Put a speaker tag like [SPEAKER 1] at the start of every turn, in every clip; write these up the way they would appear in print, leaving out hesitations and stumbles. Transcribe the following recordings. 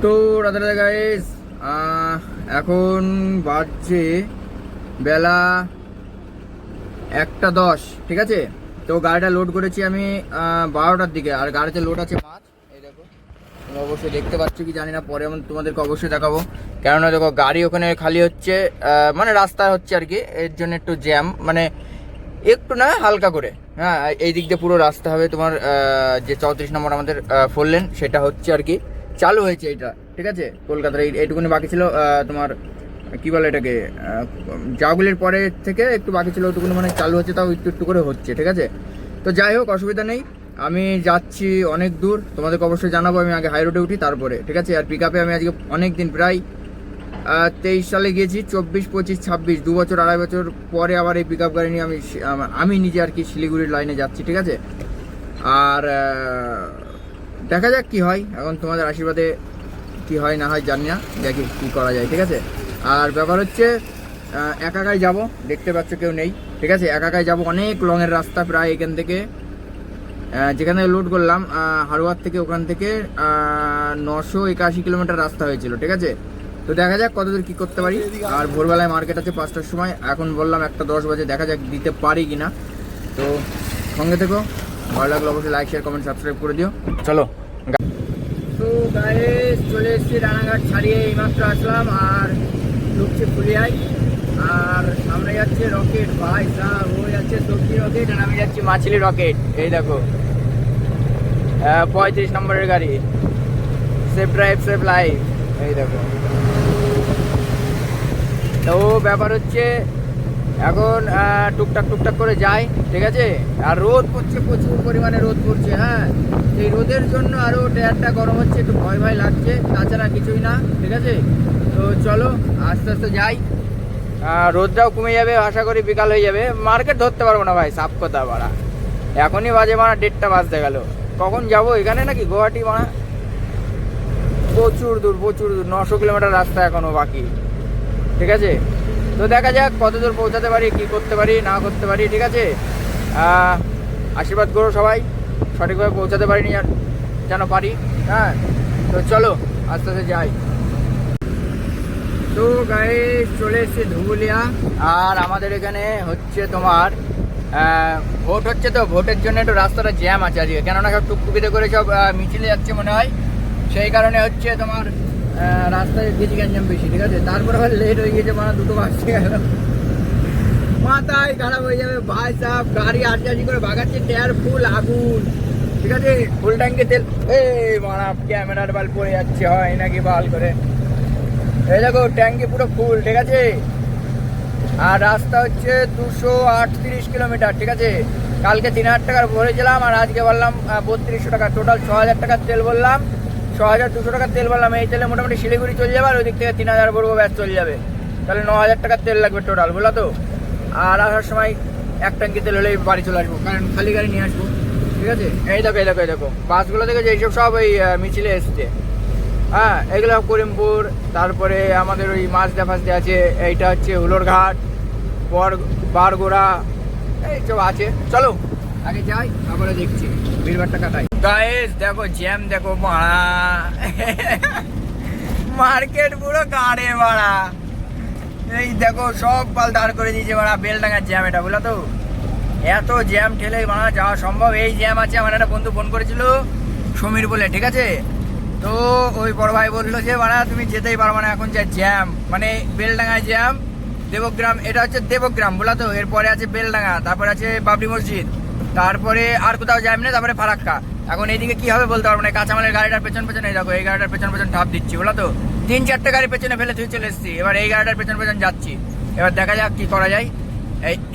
[SPEAKER 1] তো রাতে রাতে গাইস এখন বাজছে বেলা 1:10, ঠিক আছে। তো গাড়িটা লোড করেছি আমি 12টার দিকে, আর গাড়িতে লোড আছে মাছ। এই দেখো, তোমরা অবশ্যই দেখতে পাচ্ছ কি জানি না, পরে আমি তোমাদেরকে অবশ্যই দেখাবো। কেননা দেখো গাড়ি ওখানে খালি হচ্ছে, মানে রাস্তা হচ্ছে আর কি, এর জন্য একটু জ্যাম, মানে একটু না হালকা করে। হ্যাঁ, এই দিক দিয়ে পুরো রাস্তা হবে তোমার, যে 34 নম্বর আমাদের 4 লেন সেটা হচ্ছে আর কি, চালু হয়েছে এটা, ঠিক আছে। কলকাতার এইটুকুনি বাকি ছিল, তোমার কি বলে এটাকে, জাগুলির পরে থেকে একটু বাকি ছিল, ওইটুকুনি মানে চালু হচ্ছে, তাও একটু একটু করে হচ্ছে, ঠিক আছে। তো যাই হোক, অসুবিধা নেই। আমি যাচ্ছি অনেক দূর, তোমাদেরকে অবশ্যই জানাবো। আমি আগে হাই রোডে উঠি তারপরে, ঠিক আছে। আর পিক আপে আমি আজকে অনেক দিন, প্রায় 23 সালে গিয়েছি, 24, 25, 26, 2 বছর 2.5 বছর পরে আবার এই পিক আপ গাড়ি নিয়ে আমি নিজে আর কি শিলিগুড়ির লাইনে যাচ্ছি, ঠিক আছে। আর দেখা যাক কি হয়, এখন তোমাদের আশীর্বাদে কি হয় না হয় জানি না, দেখি কি করা যায়, ঠিক আছে। আর ব্যাপার হচ্ছে একাই যাব, দেখতে পাচ্ছ কেউ নেই, ঠিক আছে। একাই যাব, অনেক লংয়ের রাস্তা, প্রায় এখান থেকে যেখানে লোড করলাম হারোয়ার থেকে, ওখান থেকে 981 কিলোমিটার রাস্তা হয়েছিল, ঠিক আছে। তো দেখা যাক কতদূর কী করতে পারি। আর ভোরবেলায় মার্কেট আছে 5টার সময়, এখন বললাম 1:10 বাজে, দেখা যাক দিতে পারি কি না। তো সঙ্গে থেকো, ভালো লাগলো অবশ্যই লাইক, শেয়ার, কমেন্ট, সাবস্ক্রাইব করে দিও। চলো। তো গাইস, চলে এসেছি রানাঘাট ছাড়িয়ে, এইমাত্র আসলাম, আর ঢুকছে ফুলিয়ায়। আর সামনে যাচ্ছে রকেট, ভাই সাহেব, ও যাচ্ছে সবজি রকেট, আর আমি যাচ্ছি মাছলি রকেট। এই দেখো 35 নম্বরের গাড়ি, সেফ ড্রাইভ সেফ লাইফ। এই দেখো, তো ব্যাপার হচ্ছে এখন টুকটাক টুকটাক করে যাই, ঠিক আছে। আর রোদ পড়ছে, প্রচুর পরিমাণে রোদ পড়ছে। হ্যাঁ, এই রোদের জন্য আরও টায়ারটা গরম হচ্ছে, একটু ভয় ভয় লাগছে, তাছাড়া কিছুই না, ঠিক আছে। তো চলো আস্তে আস্তে যাই, রোদটাও কমে যাবে, আশা করি বিকাল হয়ে যাবে। মার্কেট ধরতে পারবো না ভাই, সাফ কথা বাড়া, এখনই বাজে মারা 1:30 বাজতে গেল। কখন যাবো এখানে নাকি গুয়াহাটি মারা, প্রচুর দূর 900 কিলোমিটার রাস্তা এখনও বাকি, ঠিক আছে। তো দেখা যাক কত দূর পৌঁছাতে পারি, কি করতে পারি না করতে পারি, ঠিক আছে। আশীর্বাদ করো সবাই, সঠিকভাবে পৌঁছাতে পারিনি আর যেন পারি। হ্যাঁ, তো চলো আস্তে আস্তে যাই। তো গাইস, চলে এসেছি ধুবুলিয়া, আর আমাদের এখানে হচ্ছে তোমার ভোট হচ্ছে, তো ভোটের জন্য একটু রাস্তাটা জ্যাম আছে আজকে, কেননা সব টুকটুকিতে করে সব মিছিলে যাচ্ছে মনে হয়, সেই কারণে হচ্ছে তোমার রাস্তায় বেশি গ্যাঞ্জাম বেশি, ঠিক আছে। তারপরে আবার লেট হয়ে গেছে, মানে 2টো বাজতে গেল, মাথায় খারাপ হয়ে যাবে ভাই সাহেব। গাড়ি আটকাছি করে ভাগাচ্ছে, টায়ার ফুল আগুন, ঠিক আছে, ফুল ট্যাঙ্কে তেল। এই মারা ক্যামেরার বাল পড়ে যাচ্ছে, হয় নাকি বাল করে। এই দেখো ট্যাঙ্কি পুরো ফুল, ঠিক আছে। আর রাস্তা হচ্ছে 238 কিলোমিটার, ঠিক আছে। কালকে 3000 টাকার ভরেছিলাম, আর আজকে বললাম 3200 টাকা, টোটাল 6000 টাকার তেল বললাম, 6200 টাকার তেল বললাম। এই তেলে মোটামুটি শিলিগুড়ি চলে যাবে, আর ওই দিক থেকে 3000 ভরবো, ব্যাস চলে যাবে। তাহলে 9000 টাকার তেল লাগবে টোটাল, বলো তো। আর আসার সময় 1 ট্যাঙ্কি তেল হলেই বাড়ি চলে আসবো, কারণ খালি গাড়ি নিয়ে আসবো, ঠিক আছে। এই দেখো এই দেখো এই দেখো, বাসগুলো থেকে এইসব সব ওই মিছিলে এসছে। হ্যাঁ, এগুলো করিমপুর, তারপরে আমাদের ওই মাছদা ফাছদে আছে, এইটা হচ্ছে হুলোরঘাট, বারগোড়া, এইসব আছে। চলো আগে যাই, তারপরে দেখছি ভিড়ভাড়টা কাটাই। গাইস দেখো জ্যাম, দেখো মারা মার্কেট পুরো গাড়ে মারা। এই দেখো সব পাল দাঁড় করে দিয়েছে মারা, বেলডাঙ্গার জ্যাম এটা, বুঝলো তো। এত জ্যাম ঠেলে মারা যাওয়া সম্ভব? এই জ্যাম আছে। আমার একটা বন্ধু ফোন করেছিল, সমীর বলে, ঠিক আছে। তো ওই বড় ভাই বললো যে মারা তুমি যেতেই পারবো না, এখন যা জ্যাম, মানে বেলডাঙ্গায় জ্যাম, দেবগ্রাম, এটা হচ্ছে দেবগ্রাম, বলা তো। এরপরে আছে বেলডাঙ্গা, তারপরে আছে বাবরি মসজিদ, তারপরে আর কোথাও জ্যাম নেই, তারপরে ফারাক্কা। এখন এইদিকে কি হবে বলতে পারবো না। কাঁচামালের গাড়িটার পেছন পেছনে দেখো, এই গাড়িটার পেছন পেছন ঠাপ দিচ্ছি, বলা তো। 3-4টে গাড়ি পেছনে ফেলে তুই চলে এসেছি, এবার এই গাড়িটার পেছন পেছন যাচ্ছি। এবার দেখা যাক কি করা যায়,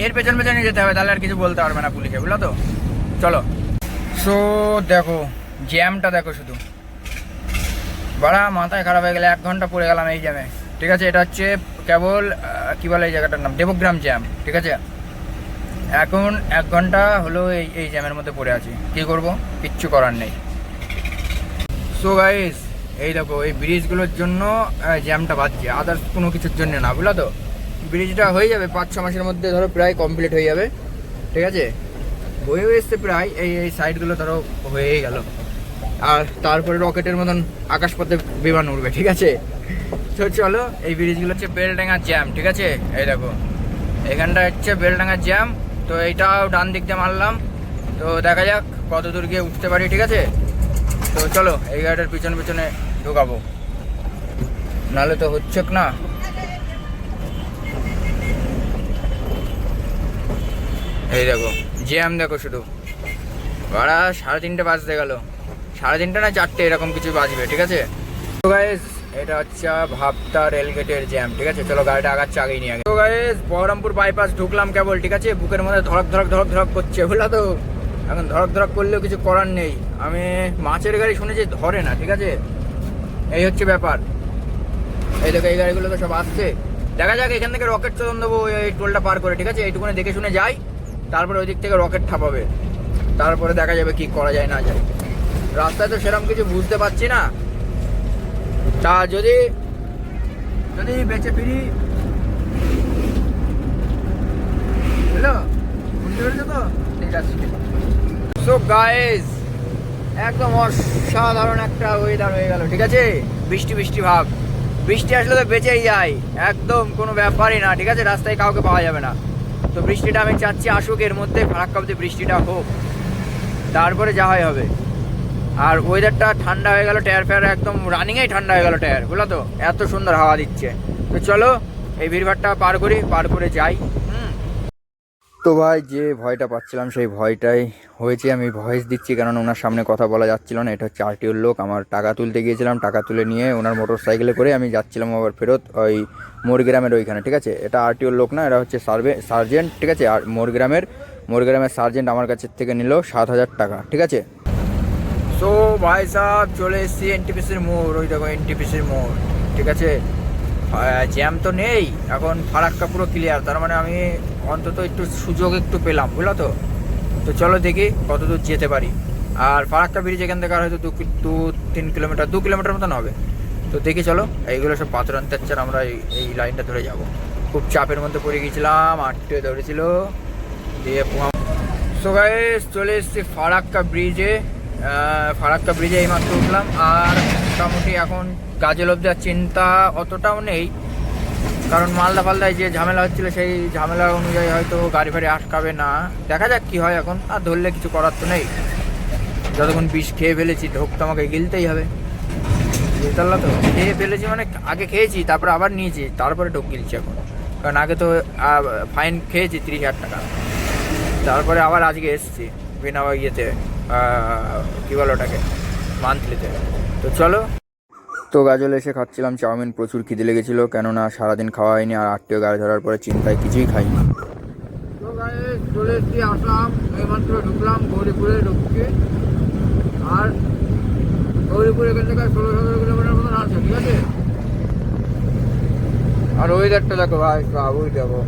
[SPEAKER 1] এর পেছন পেছনে যেতে হবে, তাহলে আর কিছু বলতে পারবে না পুলিশে, বুঝলো তো। চলো। সো দেখো জ্যামটা দেখো শুধু, বাড়া মাথায় খারাপ হয়ে গেলে 1 ঘন্টা পড়ে গেলাম এই জ্যামে, ঠিক আছে। এটা হচ্ছে কেবল কি বলে এই জায়গাটার নাম, দেবগ্রাম জ্যাম, ঠিক আছে। এখন 1 ঘন্টা হলো এই জ্যামের মধ্যে পড়ে আছি, কি করব, কিচ্ছু করার নেই। সো গাইস, এই দেখো এই ব্রিজগুলোর জন্য জ্যামটা বাজছে, আদার্স কোনো কিছুর জন্য না, বুঝলো তো। ব্রিজটা হয়ে যাবে 5-6 মাসের মধ্যে, ধরো প্রায় কমপ্লিট হয়ে যাবে, ঠিক আছে। হয়ে এসছে প্রায়, এই সাইডগুলো ধরো হয়েই গেল, আর তারপরে রকেটের মতন আকাশপথে বিমান উঠবে, ঠিক আছে? তো চলো, এই ব্রিজগুলো হচ্ছে বেলডাঙ্গার জ্যাম, ঠিক আছে? এই দেখো এখানটা হচ্ছে বেলডাঙ্গার জ্যাম। তো এইটাও ডান দিক দিয়ে মারলাম। তো দেখা যাক কত দূর গিয়ে উঠতে পারি, ঠিক আছে? তো চলো এই গাড়িটার পিছনে পিছনে ঢুকাবো, নাহলে তো হচ্ছে না। এই দেখো জ্যাম, দেখো শুধু ভাড়া 3:30 বাজতে গেল, 3:30 না 4টে এরকম কিছু বাজবে, ঠিক আছে? তো গাইস এটা হচ্ছে ভাবতা রেলগেটের জ্যাম, ঠিক আছে? চলো গাড়িটা আগাচ্ছে, আগেই নিয়ে আগে। তো গাইস বহরমপুর বাইপাস ঢুকলাম কেবল, ঠিক আছে? বুকের মধ্যে ধড়ক ধড়ক ধড়ক ধড়ক করছে, বুঝলা তো? এখন ধড়ক ধড়ক করলেও কিছু করার নেই। আমি মাছের গাড়ি শুনেছি ধরে না, ঠিক আছে? এই হচ্ছে ব্যাপার। এই দেখো এই গাড়িগুলো তো সব আসছে। দেখা যাক, এখান থেকে রকেট চলন দেবো এই টোলটা পার করে, ঠিক আছে? এইটুকুনে দেখে শুনে যাই, তারপরে ওই দিক থেকে রকেট ঠাপাবে, তারপরে দেখা যাবে কি করা যায় না যায়। রাস্তায় তো সেরকম কিছু বুঝতে পারছি না। তা যদি যদি বেঁচে ফিরি, বুঝলো? বুঝতে পেরেছো তো? ঠিক আছে। সো গাইস একদম অসাধারণ একটা ওয়েদার হয়ে গেল, ঠিক আছে? বৃষ্টি বৃষ্টি ভাব, বৃষ্টি আসলে তো বেঁচেই যায়, একদম কোনো ব্যাপারই না, ঠিক আছে? রাস্তায় কাউকে পাওয়া যাবে না। তো বৃষ্টিটা আমি চাচ্ছি আসুক, এর মধ্যে ফারাক্কা অবধি বৃষ্টিটা হোক, তারপরে যা হয় হবে। আর ওয়েদারটা ঠান্ডা হয়ে গেল, টায়ার ফায়ার একদম রানিংয়েই ঠান্ডা হয়ে গেল টায়ার, বুঝলো তো? এত সুন্দর হাওয়া দিচ্ছে। তো চলো এই ভিড়ভাড়টা পার করি, পার করে যাই। তো ভাই যে ভয়টা পাচ্ছিলাম সেই ভয়টাই হয়েছে। আমি ভয়েস দিচ্ছি কারণ ওনার সামনে কথা বলা যাচ্ছিল না। এটা হচ্ছে আরটিওর লোক, আমার টাকা তুলতে গিয়েছিলাম, টাকা তুলে নিয়ে ওনার মোটর সাইকেলে করে আমি যাচ্ছিলাম আবার ফেরত ওই মোরগ্রামের ওইখানে, ঠিক আছে? এটা আরটিওর লোক না, এটা হচ্ছে সার্জেন্ট, ঠিক আছে? আর মোরগ্রামের সার্জেন্ট আমার কাছের থেকে নিল 7,000 টাকা, ঠিক আছে? সো ভাই সাহেব চলে এসেছি এনটিপিসির মোড়, ওই দেখো এনটিপিসির মোড়, ঠিক আছে? জ্যাম তো নেই এখন, ফারাক্কা পুরো ক্লিয়ার, তার মানে আমি অন্তত একটু সুযোগ একটু পেলাম, বুঝলো তো? তো চলো দেখি কত দূর যেতে পারি। আর ফারাক্কা ব্রিজ এখান থেকে আর হয়তো 2-3 কিলোমিটার, 2 কিলোমিটার মতন হবে। তো দেখি চলো, এইগুলো সব পাথর আনতে হচ্ছে, আমরা এই লাইনটা ধরে যাব। খুব চাপের মধ্যে পড়ে গিয়েছিলাম, 8টে ধরেছিল দিয়ে। সো গাইস চলে এসেছি ফারাক্কা ব্রিজে। ফারাক্কা ব্রিজে এইমাত্র উঠলাম। আর মোটামুটি এখন কাজের অবধি চিন্তা অতটাও নেই, কারণ মালদা ফালদায় যে ঝামেলা হচ্ছিলো সেই ঝামেলা অনুযায়ী হয়তো গাড়ি ফাড়ি আটকাবে না। দেখা যাক কি হয় এখন, আর ধরলে কিছু করার তো নেই। যতক্ষণ বিষ খেয়ে ফেলেছি ঢোক তো আমাকে গিলতেই হবে, বুঝতে পারলা তো? খেয়ে ফেলেছি মানে আগে খেয়েছি, তারপরে আবার নিয়েছি, তারপরে ঢোক গিলছি এখন। কারণ আগে তো ফাইন খেয়েছি 30,000 টাকা, তারপরে আবার আজকে এসেছি বিনা ইয়েতে, কী বলো ওটাকে, মান্থলিতে। তো চলো। তো গাজলে এসে খাচ্ছিলাম চাউমিন, প্রচুর খিদে লেগেছিলো, কেননা সারাদিন খাওয়া হয়নি আর আটটিও গাড়ি ধরার পরে চিন্তায় কিছুই খাইনি। তো গাইস চলে এসেছি আসাম, এইমাত্র ঢুকলাম গৌরীপুরে ঢুকছি। আর গৌরীপুর এখান থেকে 16-17 কিলোমিটার মতন আছে, ঠিক আছে? আর ওয়েদারটা দেখো ভাই, ওই দেখো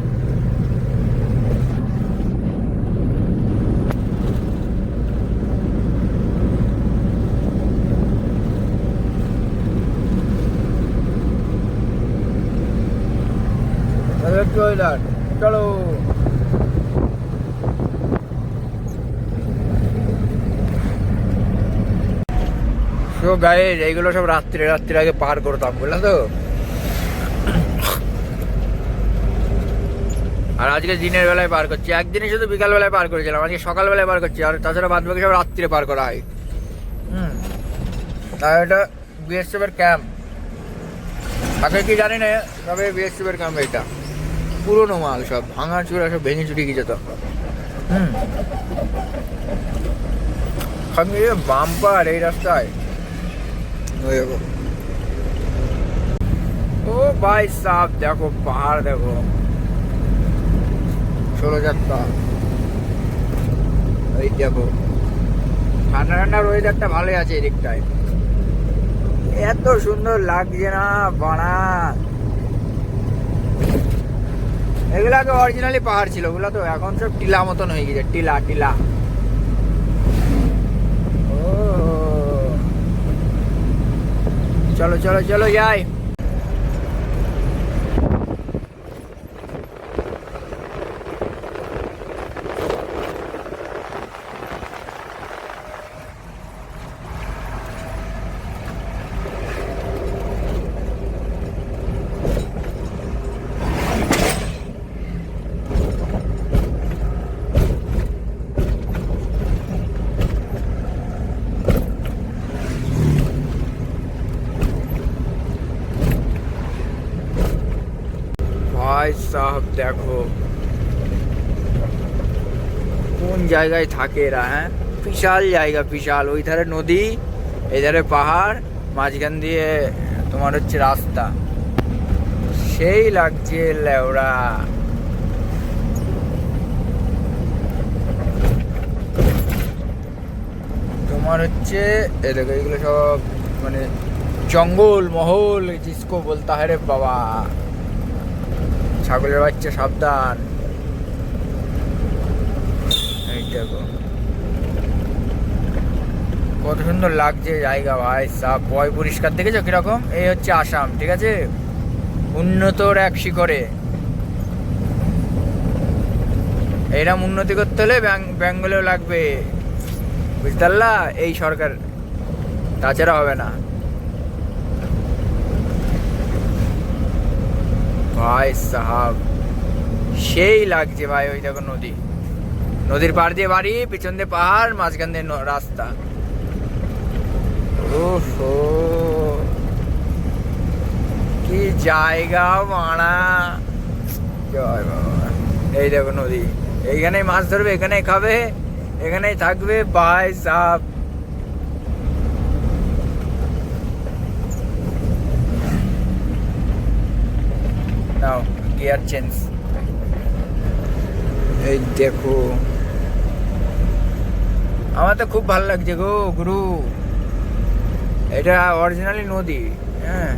[SPEAKER 1] ওয়েদার। চলো সো গাইস এইগুলো সব রাত্রির আগে পার করতাম, বুঝলা তো? আর আজকে দিনের বেলায় পার করছি, একদিনই শুধু বিকাল বেলায় পার করেছিলাম, আজকে সকালবেলায় পার করছি। আর তাছাড়া বাদ বাকি সব রাত্রিরে পার করা হয়। আর এটা বিএসএফ এর ক্যাম্প, আগে কি জানি না, তবে বিএসএফ এর ক্যাম্প। এটা পুরোনো মাল, সব ভাঙা চূড়া, সব ভেঙে চুরি গিয়ে যেত। বাম্পার এই রাস্তায়। ও ভাই সাহেব দেখো পাহাড়, দেখো 16 এই দেখো, ঠান্ডা ঠান্ডার ওয়েদারটা ভালোই আছে এই দিকটায়, এত সুন্দর লাগছে না বাড়া। এগুলো আগে অরিজিনালি পাহাড় ছিল, বুঝলো তো? এখন সব টিলা মতন হয়ে গেছে, টিলা টিলা। ও চলো চলো চলো যাই। ভাই সাহেব দেখো কোন জায়গায় থাকে এরা। হ্যাঁ, বিশাল জায়গা, বিশাল। ওই ধারে নদী, এই ধারে পাহাড়, মাঝখান দিয়ে তোমার হচ্ছে রাস্তা। সেই লাগছে লেওড়া। তোমার হচ্ছে এ দেখো এগুলো সব মানে জঙ্গল মহল জিসকো বলতা হ্যাঁ রে বাবা। ছাগলের বাচ্চা সাবধান। এই দেখো কত সুন্দর লাগছে জায়গা ভাই সব। পয় পরিষ্কার দেখেছো কিরকম? এই হচ্ছে আসাম, ঠিক আছে, উন্নতর এক শিখরে। এরম উন্নতি করতে হলে বেঙ্গলেও লাগবে, বুঝতে পারলা? এই সরকার, তাছাড়া হবে না ভাই সাহাব। সেই লাগছে ভাই। ওই দেখো নদী, নদীর পাড় দিয়ে বাড়ি, পিছন দিয়ে পাহাড়, মাঝখান দিয়ে রাস্তা। ওহো কি জায়গা মারা। জয় বাবা। এই দেখো নদী, এইখানেই মাছ ধরবে, এখানেই খাবে, এখানেই থাকবে ভাই সাহেব। নাও গিয়ার চেঞ্জ। এই দেখো আমার তো খুব ভালো লাগছে গো গুরু। এটা অরিজিনালি নদী, হ্যাঁ,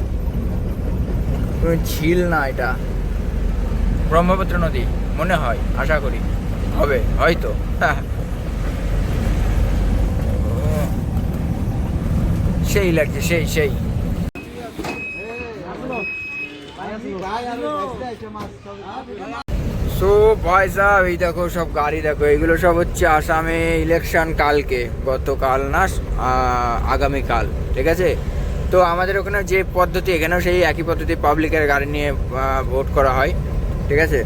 [SPEAKER 1] কোনো ঝিল না, এটা ব্রহ্মপুত্র নদী মনে হয়, আশা করি হবে হয়তো। সেই লাগছে, সেই সেই। সো ভাই সাহেব এই দেখো সব গাড়ি দেখো, এগুলো সব হচ্ছে আসামে ইলেকশন কালকে, গতকাল না আগামীকাল, ঠিক আছে। তো আমাদের ওখানে যে পদ্ধতি, এখানেও সেই একই পদ্ধতি, পাবলিকের গাড়ি নিয়ে ভোট করা হয়, ঠিক আছে।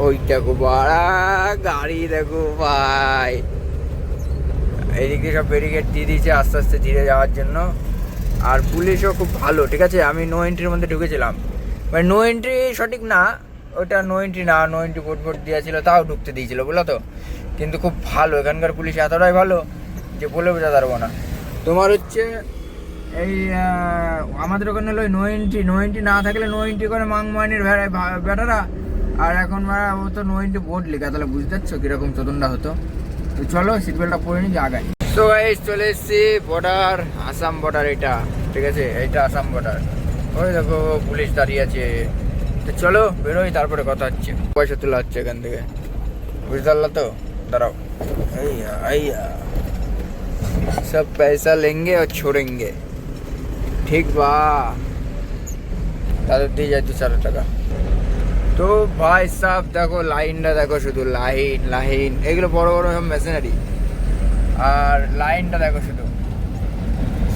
[SPEAKER 1] ওই দেখো বাড়া গাড়ি দেখো ভাই, এইদিকে সব ব্যারিকেড দিয়ে দিয়েছে আস্তে আস্তে ধীরে যাওয়ার জন্য। আর পুলিশও খুব ভালো, ঠিক আছে। আমি নো এন্ট্রির মধ্যে ঢুকেছিলাম, মানে নো এন্ট্রি সঠিক না, ওটা নো এন্ট্রি না, নো এন্ট্রি ভোট ভোট দেওয়া ছিল, তাও ঢুকতে দিয়েছিল, বুঝলো তো। কিন্তু খুব ভালো, এখানকার পুলিশ এতটাই ভালো যে বলে বোঝাতে পারবো না। তোমার হচ্ছে এই আমাদের ওখানে হলো নো এন্ট্রি, নো এন্ট্রি না থাকলে নো এন্ট্রি করে মাংমানির বেটারা। আর এখন ও তো নো এন্ট্রি ভোট লেখা, তাহলে বুঝতে পারছো কিরকম চতুনটা হতো। তো চলো সিট বেল্টটা পরে নিয়ে আগাই। তো গাইস চলে এসেছি বর্ডার, আসাম বর্ডার এটা, ঠিক আছে, এইটা আসাম বর্ডার। ওই দেখো পুলিশ দাঁড়িয়ে আছে। তো চলো বেরোই, তারপরে কথা হচ্ছে। পয়সা তোলা হচ্ছে এখান থেকে, বুঝতে পারলা তো। দাঁড়াও, সব পয়সা লেঙ্গে আর ছোড়েঙ্গে, ঠিক বা। তাদের দিয়ে যায় 200 টাকা। তো ভাই সাহেব দেখো লাইনটা দেখো, শুধু লাইন লাইন, এগুলো বড় বড় সব মেশিনারি। আর লাইনটা দেখো শুধু,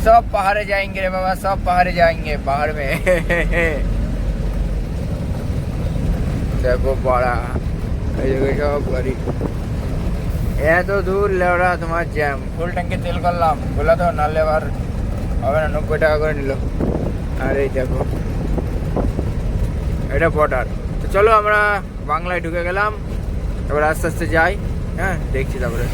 [SPEAKER 1] সব পাহাড়ে যাएंगे রে বাবা, সব পাহাড়ে যাएंगे, পাহাড় মে। দেখো বড়া, এই দেখো সব গাড়ি, এত দূর লেওড়া তোমার জ্যাম। ফুল ট্যাঙ্কে তেল করলাম, বললা তো, নাহলে আবার হবে না। 90 টাকা করে নিল। আর এই দেখো এটা বর্ডার। তো চলো আমরা বাংলায় ঢুকে গেলাম, এবার আস্তে আস্তে যাই, হ্যাঁ দেখছি তারপরে।